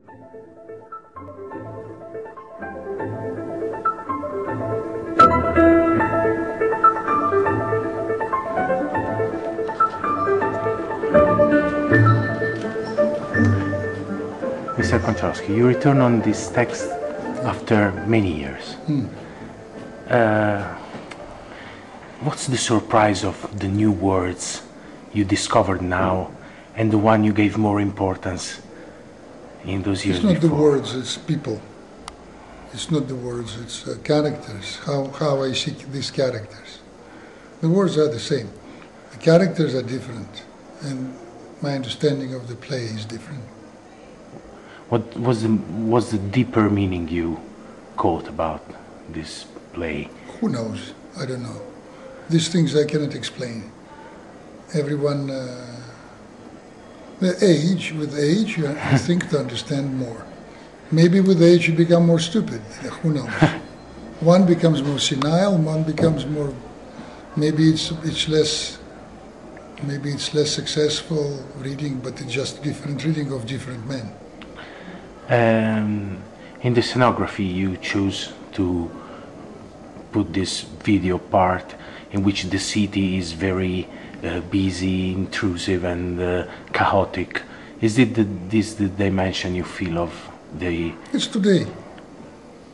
Mr. Konchalovsky, you return on this text after many years. What's the surprise of the new words you discovered now and the one you gave more importance in those years before? It's not the words, it's people. It's not the words, it's characters, how I see these characters. The words are the same. The characters are different, and my understanding of the play is different. What was the deeper meaning you caught about this play? Who knows? I don't know. These things I cannot explain. Everyone, with age, you think to understand more. Maybe with age you become more stupid. Who knows? One becomes more senile, one becomes more. Maybe it's less. Maybe it's less successful reading, but it's just different reading of different men. In the scenography, you choose to put this video part in which the city is very busy, intrusive, and chaotic. Is it this the dimension you feel of the? It's today.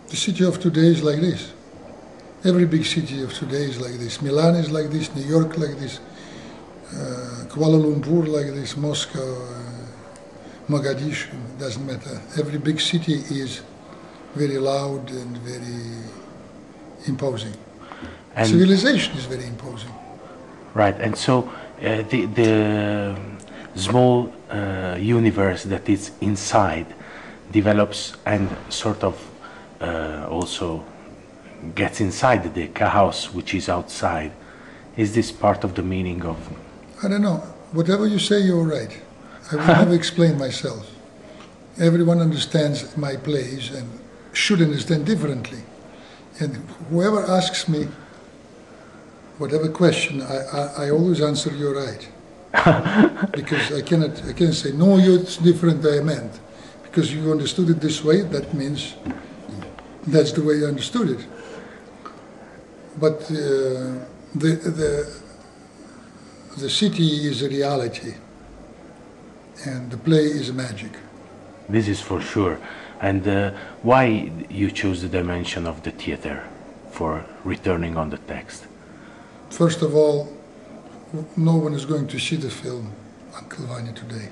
The city of today is like this. Every big city of today is like this. Milan is like this. New York like this. Kuala Lumpur like this. Moscow, Mogadishu. Doesn't matter. Every big city is very loud and very imposing. And civilization is very imposing. Right, and so the small universe that is inside develops and sort of also gets inside the chaos which is outside. Is this part of the meaning of? I don't know. Whatever you say, you're right. I will never explain myself. Everyone understands my plays and should understand differently. And whoever asks me whatever question, I always answer you're right. Because I cannot say, no, it's different I meant. Because you understood it this way, that means that's the way you understood it. But the city is a reality, and the play is magic. This is for sure. And why you choose the dimension of the theater for returning on the text? First of all, no one is going to see the film Uncle Vanya today.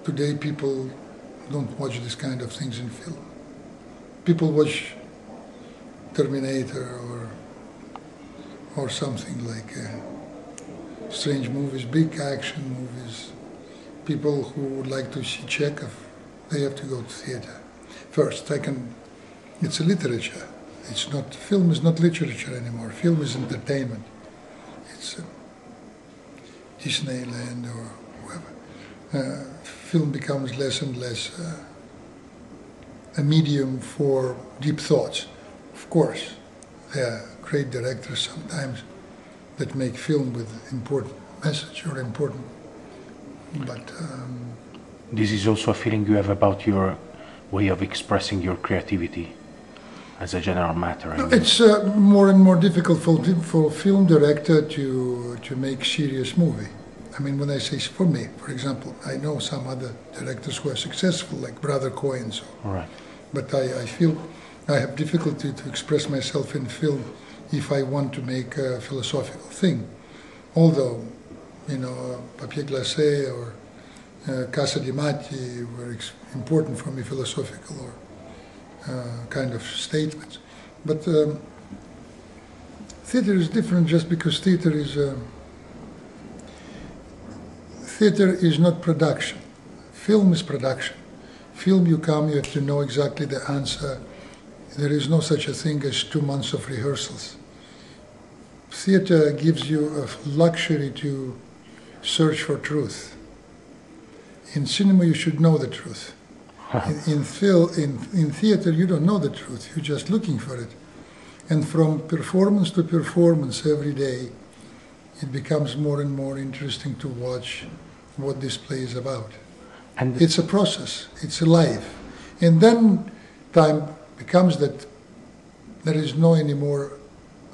Today people don't watch this kind of things in film. People watch Terminator or something like strange movies, big action movies. People who would like to see Chekhov, they have to go to theater. First, second, it's a literature. It's not, film is not literature anymore. Film is entertainment. It's Disneyland or whoever. Film becomes less and less a medium for deep thoughts. Of course, there are great directors sometimes that make film with important message or important, but... This is also a feeling you have about your way of expressing your creativity as a general matter. It's more and more difficult for a film director to make serious movie. I mean, when I say for me, for example, I know some other directors who are successful, like Brother Coen. So. Right. But I feel I have difficulty to express myself in film if I want to make a philosophical thing. Although, you know, Papier Glacé or Casa di Matti were important for me, philosophical or kind of statements. But theater is different just because theater is not production. Film is production. Film, you come, you have to know exactly the answer. There is no such a thing as 2 months of rehearsals. Theater gives you a luxury to search for truth. In cinema, you should know the truth. In theater, you don't know the truth. You're just looking for it. And from performance to performance every day, it becomes more and more interesting to watch what this play is about. And it's a process, it's a life. And then time becomes that there is no any more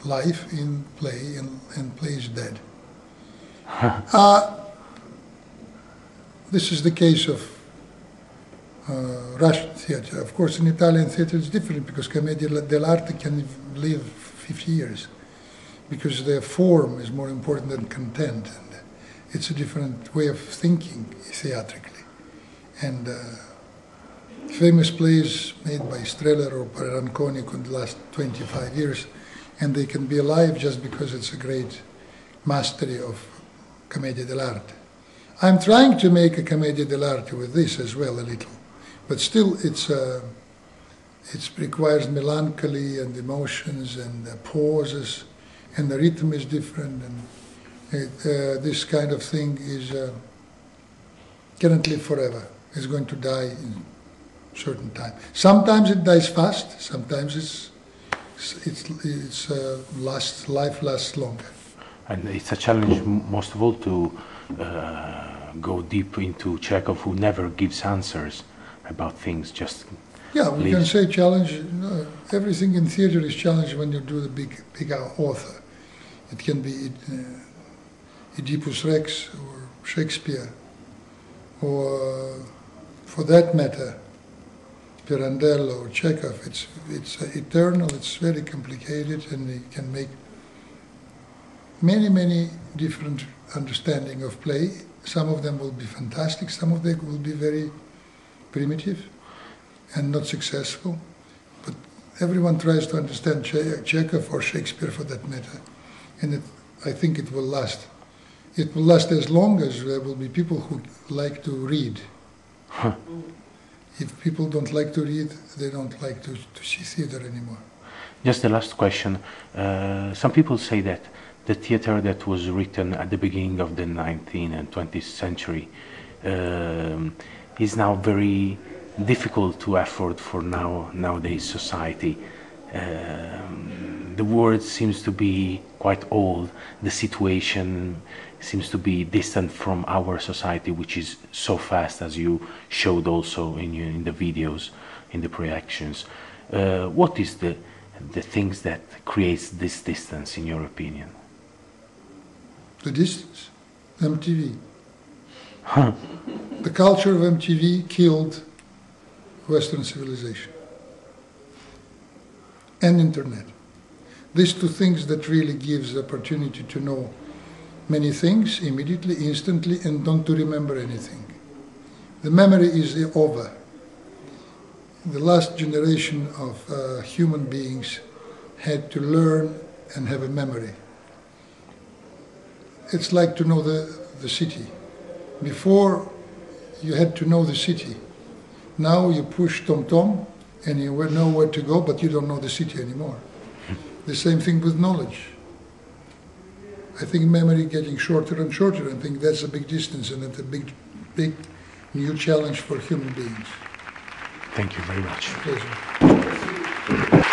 life in play, and play is dead. This is the case of Russian theater. Of course, in Italian theater it's different because commedia dell'arte can live 50 years because their form is more important than content. And it's a different way of thinking theatrically. And famous plays made by Streller or Paranconi in the last 25 years, and they can be alive just because it's a great mastery of commedia dell'arte. I'm trying to make a commedia dell'arte with this as well a little, but still it requires melancholy and emotions and pauses, and the rhythm is different, and this kind of thing is cannot live forever. It's going to die in a certain time. Sometimes it dies fast. Sometimes life lasts longer. And it's a challenge, most of all, to go deep into Chekhov, who never gives answers about things. Just we can say challenge. Everything in theater is challenge when you do the big author. It can be Oedipus Rex or Shakespeare, or for that matter, Pirandello or Chekhov. It's eternal. It's very complicated, and it can make many different understanding of play. Some of them will be fantastic, some of them will be very primitive and not successful. But everyone tries to understand Chekhov or Shakespeare for that matter. And I think it will last. It will last as long as there will be people who like to read. Huh. If people don't like to read, they don't like to see theater anymore. Just the last question. Some people say that the theater that was written at the beginning of the 19th and 20th century is now very difficult to afford for nowadays society. The world seems to be quite old. The situation seems to be distant from our society, which is so fast, as you showed also in the videos, in the projections. What is the things that creates this distance, in your opinion? The distance? MTV. Huh. The culture of MTV killed Western civilization. And internet. These two things that really gives the opportunity to know many things immediately, instantly, and don't to remember anything. The memory is over. The last generation of human beings had to learn and have a memory. It's like to know the city. Before, you had to know the city. Now you push tom-tom and you know where to go, but you don't know the city anymore. The same thing with knowledge. I think memory getting shorter and shorter. I think that's a big distance, and it's a big new challenge for human beings. Thank you very much. Pleasure.